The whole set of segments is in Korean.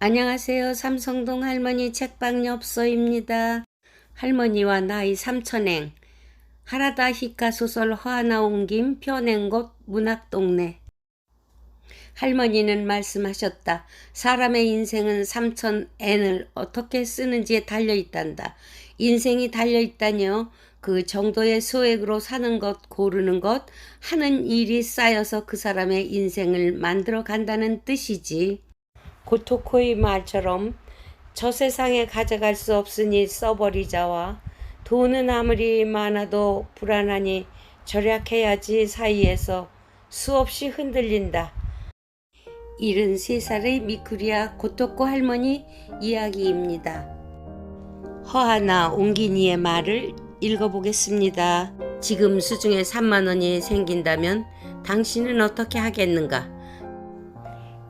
안녕하세요. 삼성동 할머니 책방엽서입니다. 할머니와 나이 삼천행 하라다 히카 소설 화나 옮김 펴낸 곳 문학동네. 할머니는 말씀하셨다. 사람의 인생은 삼천엔을 어떻게 쓰는지에 달려있단다. 인생이 달려있다니요. 그 정도의 소액으로 사는 것, 고르는 것, 하는 일이 쌓여서 그 사람의 인생을 만들어 간다는 뜻이지. 고토코의 말처럼 저 세상에 가져갈 수 없으니 써버리자와 돈은 아무리 많아도 불안하니 절약해야지 사이에서 수없이 흔들린다. 73살의 미쿠리아 고토코 할머니 이야기입니다. 허하나 옹기니의 말을 읽어보겠습니다. 지금 수중에 3만원이 생긴다면 당신은 어떻게 하겠는가?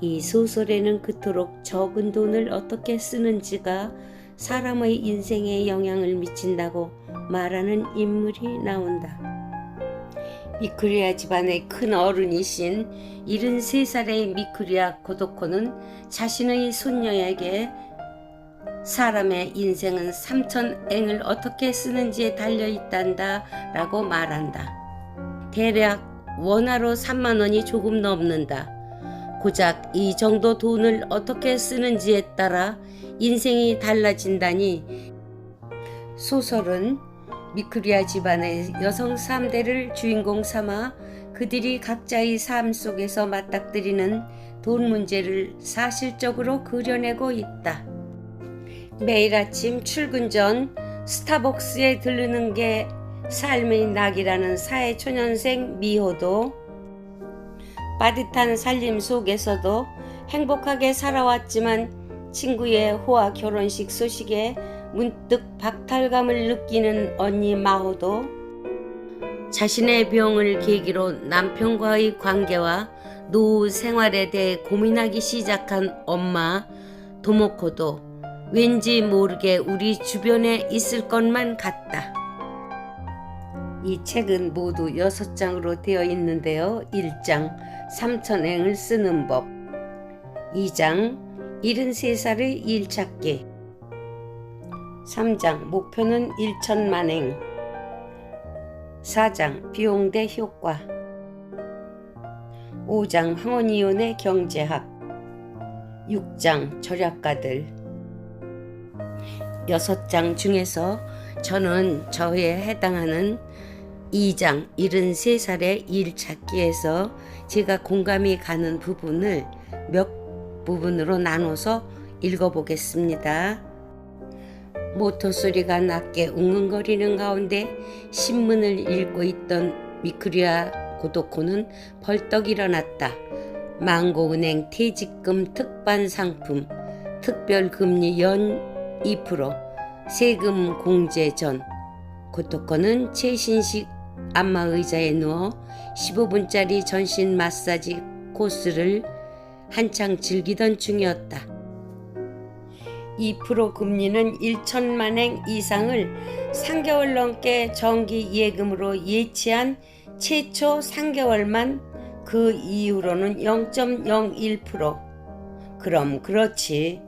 이 소설에는 그토록 적은 돈을 어떻게 쓰는지가 사람의 인생에 영향을 미친다고 말하는 인물이 나온다. 미쿠리아 집안의 큰 어른이신 73살의 미쿠리아 고도코는 자신의 손녀에게 사람의 인생은 3천엔을 어떻게 쓰는지에 달려있단다 라고 말한다. 대략 원화로 3만원이 조금 넘는다. 고작 이 정도 돈을 어떻게 쓰는지에 따라 인생이 달라진다니. 소설은 미쿠리아 집안의 여성 3대를 주인공 삼아 그들이 각자의 삶 속에서 맞닥뜨리는 돈 문제를 사실적으로 그려내고 있다. 매일 아침 출근 전 스타벅스에 들르는 게 삶의 낙이라는 사회초년생 미호도 빠듯한 살림 속에서도 행복하게 살아왔지만 친구의 호화 결혼식 소식에 문득 박탈감을 느끼는 언니 마호도, 자신의 병을 계기로 남편과의 관계와 노후 생활에 대해 고민하기 시작한 엄마 도모코도 왠지 모르게 우리 주변에 있을 것만 같다. 이 책은 모두 6장으로 되어 있는데요. 1장 3천행을 쓰는 법, 2장 73살의 일 찾기, 3장 목표는 1천만행, 4장 비용 대 효과, 5장 황혼이혼의 경제학, 6장 절약가들. 6장 중에서 저는 저에 해당하는 2장 73살의 일 찾기에서 제가 공감이 가는 부분을 몇 부분으로 나눠서 읽어보겠습니다. 모터 소리가 낮게 웅웅거리는 가운데 신문을 읽고 있던 미쿠리아 고도코는 벌떡 일어났다. 망고은행 퇴직금 특반 상품, 특별금리 연 2%, 세금 공제 전. 고토코는 최신식 안마의자에 누워 15분짜리 전신 마사지 코스를 한창 즐기던 중이었다. 2% 금리는 1천만엔 이상을 3개월 넘게 정기 예금으로 예치한 최초 3개월만, 그 이후로는 0.01%. 그럼 그렇지.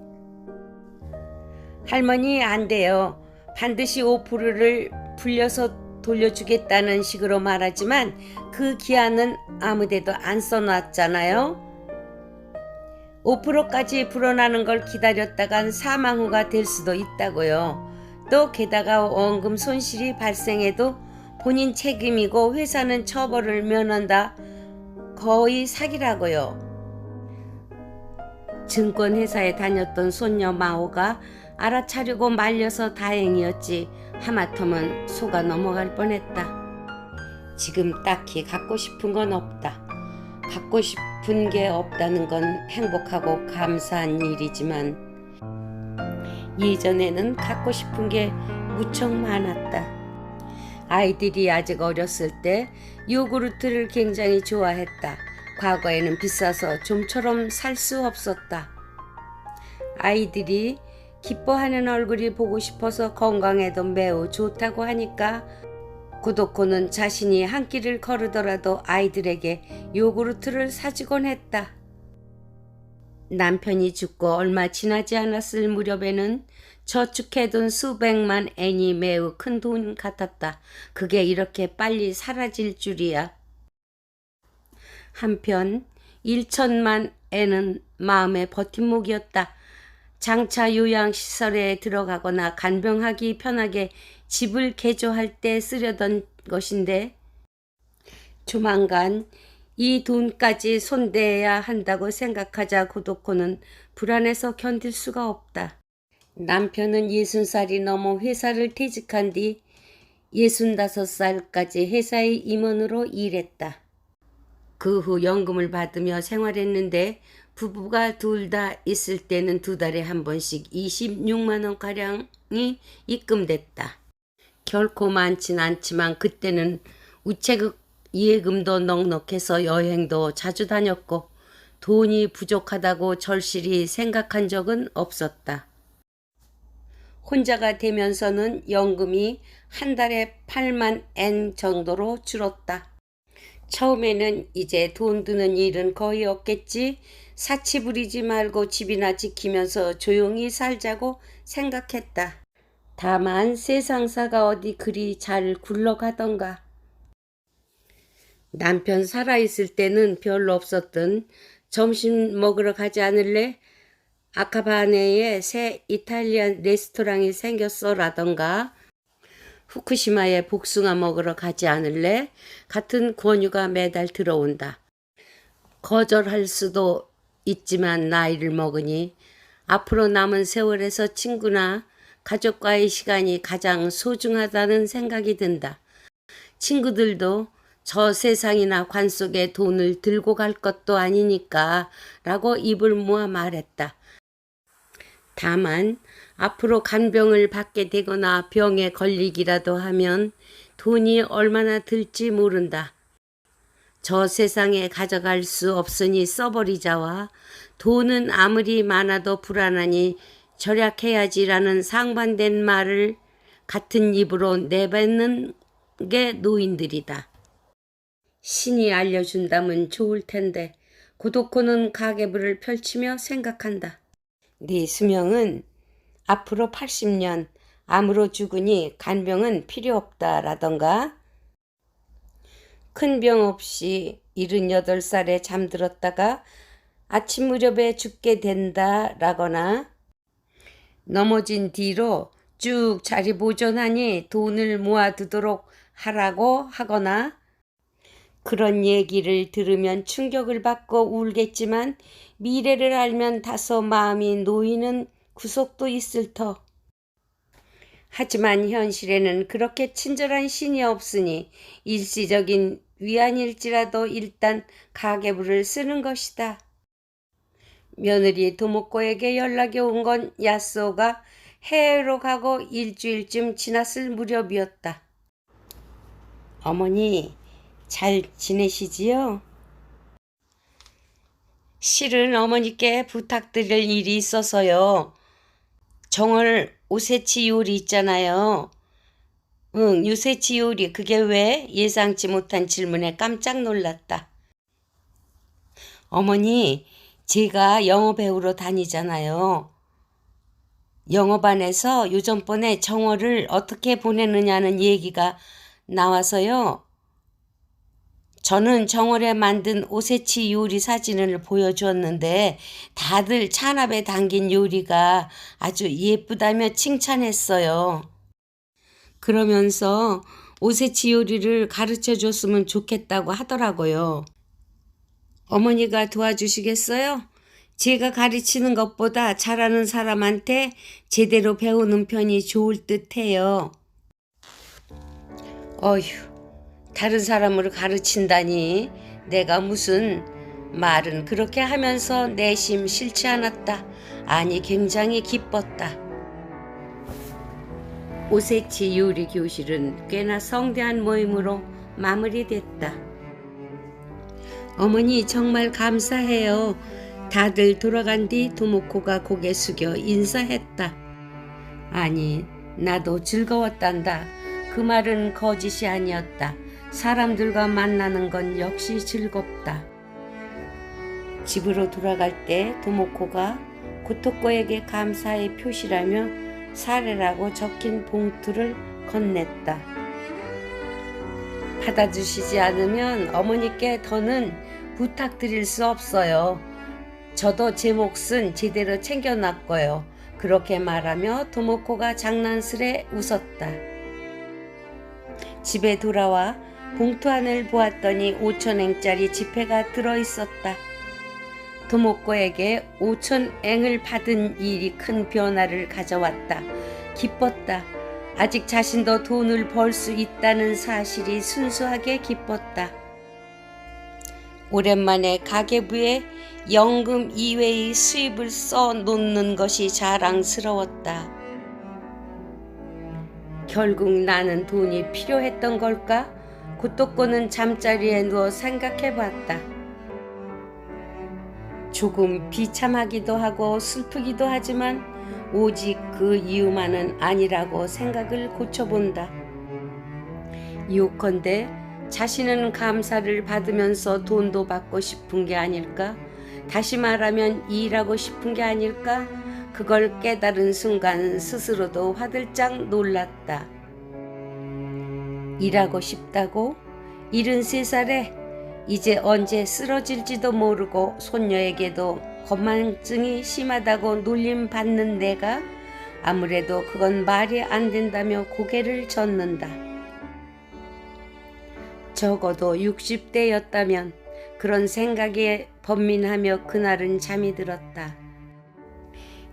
할머니 안 돼요. 반드시 5%를 불려서 돌려주겠다는 식으로 말하지만 그 기한은 아무데도 안 써놨잖아요. 5%까지 불어나는 걸 기다렸다간 사망후가 될 수도 있다고요. 또 게다가 원금 손실이 발생해도 본인 책임이고 회사는 처벌을 면한다. 거의 사기라고요. 증권회사에 다녔던 손녀 마호가 알아차리고 말려서 다행이었지. 하마터면 속아 넘어갈 뻔했다. 지금 딱히 갖고 싶은 건 없다. 갖고 싶은 게 없다는 건 행복하고 감사한 일이지만 예전에는 갖고 싶은 게 무척 많았다. 아이들이 아직 어렸을 때 요구르트를 굉장히 좋아했다. 과거에는 비싸서 좀처럼 살 수 없었다. 아이들이 기뻐하는 얼굴이 보고 싶어서 건강에도 매우 좋다고 하니까 고도코는 자신이 한 끼를 거르더라도 아이들에게 요구르트를 사주곤 했다. 남편이 죽고 얼마 지나지 않았을 무렵에는 저축해둔 수백만 엔이 매우 큰 돈 같았다. 그게 이렇게 빨리 사라질 줄이야. 한편 1천만 엔은 마음의 버팀목이었다. 장차 요양시설에 들어가거나 간병하기 편하게 집을 개조할 때 쓰려던 것인데 조만간 이 돈까지 손대야 한다고 생각하자 고도코는 불안해서 견딜 수가 없다. 남편은 60살이 넘어 회사를 퇴직한 뒤 65살까지 회사의 임원으로 일했다. 그 후 연금을 받으며 생활했는데 부부가 둘 다 있을 때는 두 달에 한 번씩 26만 원가량이 입금됐다. 결코 많진 않지만 그때는 우체국 예금도 넉넉해서 여행도 자주 다녔고 돈이 부족하다고 절실히 생각한 적은 없었다. 혼자가 되면서는 연금이 한 달에 8만 엔 정도로 줄었다. 처음에는 이제 돈 드는 일은 거의 없겠지, 사치 부리지 말고 집이나 지키면서 조용히 살자고 생각했다. 다만 세상사가 어디 그리 잘 굴러가던가. 남편 살아있을 때는 별로 없었던 점심 먹으러 가지 않을래? 아카바네에 새 이탈리안 레스토랑이 생겼어 라던가 후쿠시마에 복숭아 먹으러 가지 않을래? 같은 권유가 매달 들어온다. 거절할 수도 있지만 나이를 먹으니 앞으로 남은 세월에서 친구나 가족과의 시간이 가장 소중하다는 생각이 든다. 친구들도 저 세상이나 관 속에 돈을 들고 갈 것도 아니니까 라고 입을 모아 말했다. 다만 앞으로 간병을 받게 되거나 병에 걸리기라도 하면 돈이 얼마나 들지 모른다. 저 세상에 가져갈 수 없으니 써버리자와 돈은 아무리 많아도 불안하니 절약해야지라는 상반된 말을 같은 입으로 내뱉는 게 노인들이다. 신이 알려준다면 좋을 텐데 고도코는 가계부를 펼치며 생각한다. 네 수명은 앞으로 80년, 암으로 죽으니 간병은 필요 없다라던가 큰 병 없이 78살에 잠들었다가 아침 무렵에 죽게 된다라거나 넘어진 뒤로 쭉 자리 보존하니 돈을 모아두도록 하라고 하거나 그런 얘기를 들으면 충격을 받고 울겠지만 미래를 알면 다소 마음이 놓이는 구속도 있을 터. 하지만 현실에는 그렇게 친절한 신이 없으니 일시적인 위안일지라도 일단 가계부를 쓰는 것이다. 며느리 도모코에게 연락이 온 건 야스오가 해외로 가고 일주일쯤 지났을 무렵이었다. 어머니, 잘 지내시지요? 실은 어머니께 부탁드릴 일이 있어서요. 정월 오세치 요리 있잖아요. 응, 요세치 요리. 그게 왜? 예상치 못한 질문에 깜짝 놀랐다. 어머니, 제가 영어 배우러 다니잖아요. 영어반에서 요전번에 정월을 어떻게 보내느냐는 얘기가 나와서요. 저는 정월에 만든 오세치 요리 사진을 보여주었는데 다들 찬압에 담긴 요리가 아주 예쁘다며 칭찬했어요. 그러면서 오세치 요리를 가르쳐 줬으면 좋겠다고 하더라고요. 어머니가 도와주시겠어요? 제가 가르치는 것보다 잘하는 사람한테 제대로 배우는 편이 좋을 듯해요. 어휴. 다른 사람을 가르친다니 내가 무슨 말은 그렇게 하면서 내심 싫지 않았다. 아니 굉장히 기뻤다. 오세치 요리 교실은 꽤나 성대한 모임으로 마무리됐다. 어머니 정말 감사해요. 다들 돌아간 뒤 도모코가 고개 숙여 인사했다. 아니 나도 즐거웠단다. 그 말은 거짓이 아니었다. 사람들과 만나는 건 역시 즐겁다. 집으로 돌아갈 때 도모코가 고토코에게 감사의 표시라며 사례라고 적힌 봉투를 건넸다. 받아주시지 않으면 어머니께 더는 부탁드릴 수 없어요. 저도 제 몫은 제대로 챙겨놨고요. 그렇게 말하며 도모코가 장난스레 웃었다. 집에 돌아와 봉투 안을 보았더니 5,000엔짜리 지폐가 들어있었다. 도모코에게 5,000엔을 받은 일이 큰 변화를 가져왔다. 기뻤다. 아직 자신도 돈을 벌 수 있다는 사실이 순수하게 기뻤다. 오랜만에 가계부에 연금 이외의 수입을 써놓는 것이 자랑스러웠다. 결국 나는 돈이 필요했던 걸까? 고토코는 잠자리에 누워 생각해봤다. 조금 비참하기도 하고 슬프기도 하지만 오직 그 이유만은 아니라고 생각을 고쳐본다. 요컨대 자신은 감사를 받으면서 돈도 받고 싶은 게 아닐까? 다시 말하면 일하고 싶은 게 아닐까? 그걸 깨달은 순간 스스로도 화들짝 놀랐다. 일하고 싶다고? 73살에 이제 언제 쓰러질지도 모르고 손녀에게도 건망증이 심하다고 놀림받는 내가 아무래도 그건 말이 안 된다며 고개를 젓는다. 적어도 60대였다면 그런 생각에 번민하며 그날은 잠이 들었다.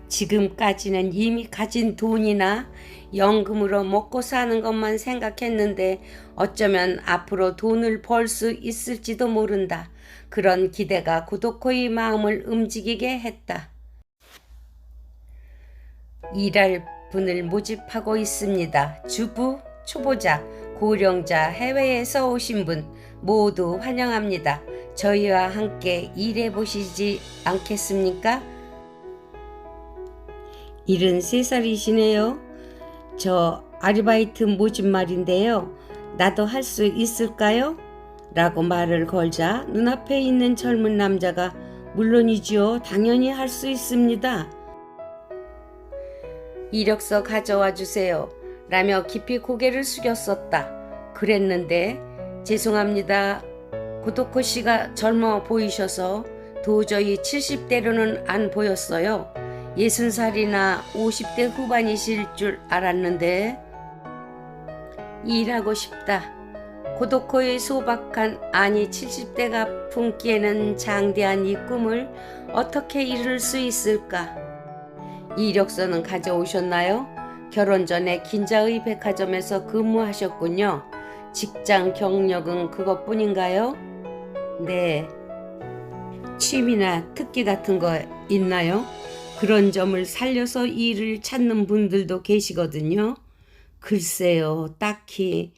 지금까지는 이미 가진 돈이나 연금으로 먹고 사는 것만 생각했는데 어쩌면 앞으로 돈을 벌 수 있을지도 모른다. 그런 기대가 고도코의 마음을 움직이게 했다. 일할 분을 모집하고 있습니다. 주부, 초보자, 고령자, 해외에서 오신 분 모두 환영합니다. 저희와 함께 일해 보시지 않겠습니까? 73살이시네요. 저 아르바이트 모집 말인데요. 나도 할 수 있을까요? 라고 말을 걸자 눈앞에 있는 젊은 남자가 물론이지요. 당연히 할 수 있습니다. 이력서 가져와 주세요. 라며 깊이 고개를 숙였었다. 그랬는데 죄송합니다. 고토코 씨가 젊어 보이셔서 도저히 70대로는 안 보였어요. 60살이나 50대 후반이실 줄 알았는데. 일하고 싶다. 고도코의 소박한 아니 70대가 품기에는 장대한 이 꿈을 어떻게 이룰 수 있을까? 이력서는 가져오셨나요? 결혼 전에 긴자의 백화점에서 근무하셨군요. 직장 경력은 그것뿐인가요? 네. 취미나 특기 같은 거 있나요? 그런 점을 살려서 일을 찾는 분들도 계시거든요. 글쎄요, 딱히.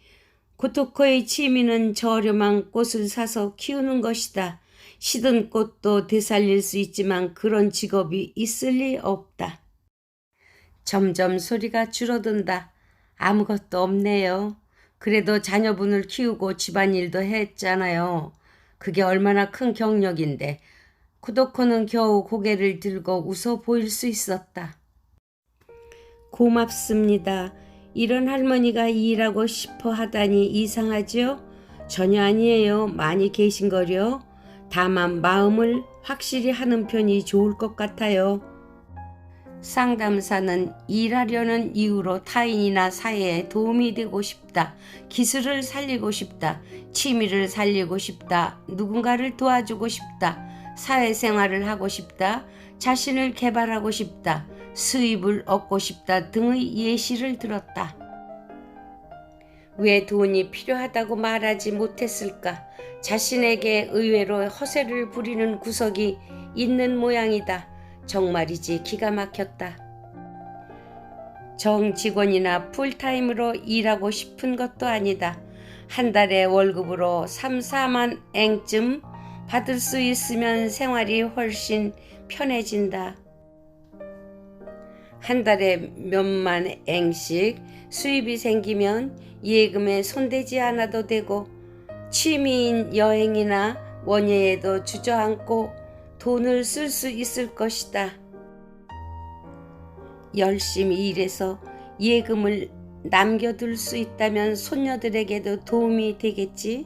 고토코의 취미는 저렴한 꽃을 사서 키우는 것이다. 시든 꽃도 되살릴 수 있지만 그런 직업이 있을 리 없다. 점점 소리가 줄어든다. 아무것도 없네요. 그래도 자녀분을 키우고 집안일도 했잖아요. 그게 얼마나 큰 경력인데. 고도코는 겨우 고개를 들고 웃어 보일 수 있었다. 고맙습니다. 이런 할머니가 일하고 싶어 하다니 이상하지요? 전혀 아니에요. 많이 계신거려. 다만 마음을 확실히 하는 편이 좋을 것 같아요. 상담사는 일하려는 이유로 타인이나 사회에 도움이 되고 싶다. 기술을 살리고 싶다. 취미를 살리고 싶다. 누군가를 도와주고 싶다. 사회생활을 하고 싶다. 자신을 개발하고 싶다. 수입을 얻고 싶다 등의 예시를 들었다. 왜 돈이 필요하다고 말하지 못했을까? 자신에게 의외로 허세를 부리는 구석이 있는 모양이다. 정말이지 기가 막혔다. 정직원이나 풀타임으로 일하고 싶은 것도 아니다. 한 달에 월급으로 3, 4만 엔쯤 받을 수 있으면 생활이 훨씬 편해진다. 한 달에 몇만 엔씩 수입이 생기면 예금에 손대지 않아도 되고 취미인 여행이나 원예에도 주저앉고 돈을 쓸 수 있을 것이다. 열심히 일해서 예금을 남겨둘 수 있다면 손녀들에게도 도움이 되겠지.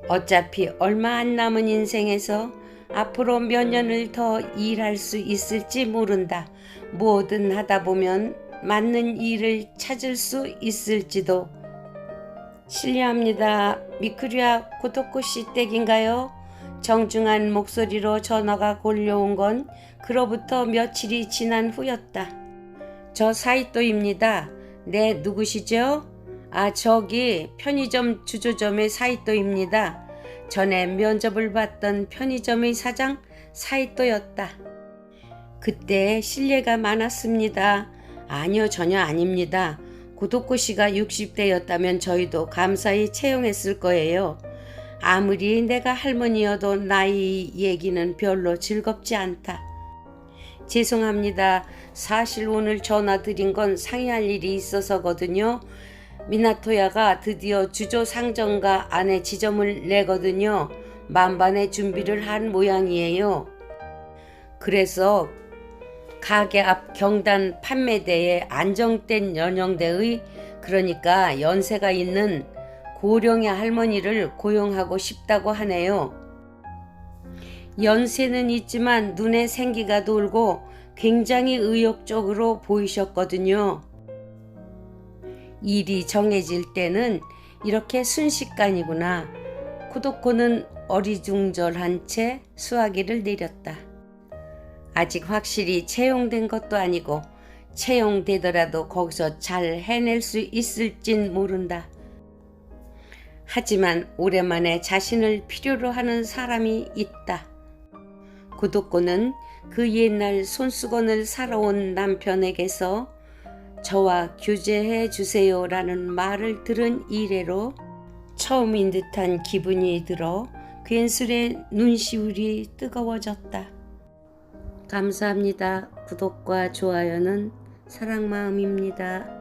어차피 얼마 안 남은 인생에서 앞으로 몇 년을 더 일할 수 있을지 모른다. 뭐든 하다 보면 맞는 일을 찾을 수 있을지도. 실례합니다. 미크리아 고토코시 댁인가요? 정중한 목소리로 전화가 걸려온 건 그로부터 며칠이 지난 후였다. 저 사이토입니다. 네, 누구시죠? 저기 편의점 주조점의 사이토입니다. 전에 면접을 봤던 편의점의 사장 사이토였다. 그때 실례가 많았습니다. 아니요, 전혀 아닙니다. 고토코 씨가 60대였다면 저희도 감사히 채용했을 거예요. 아무리 내가 할머니여도 나이 얘기는 별로 즐겁지 않다. 죄송합니다. 사실 오늘 전화 드린 건 상의할 일이 있어서거든요. 미나토야가 드디어 주조 상점가 안에 지점을 내거든요. 만반의 준비를 한 모양이에요. 그래서 가게 앞 경단 판매대에 안정된 연령대의, 그러니까 연세가 있는 고령의 할머니를 고용하고 싶다고 하네요. 연세는 있지만 눈에 생기가 돌고 굉장히 의욕적으로 보이셨거든요. 일이 정해질 때는 이렇게 순식간이구나. 쿠도코는 어리중절한 채 수화기를 내렸다. 아직 확실히 채용된 것도 아니고 채용되더라도 거기서 잘 해낼 수 있을진 모른다. 하지만 오랜만에 자신을 필요로 하는 사람이 있다. 구독고는 그 옛날 손수건을 사러 온 남편에게서 저와 교제해 주세요라는 말을 들은 이래로 처음인 듯한 기분이 들어 괜스레 눈시울이 뜨거워졌다. 감사합니다. 구독과 좋아요는 사랑마음입니다.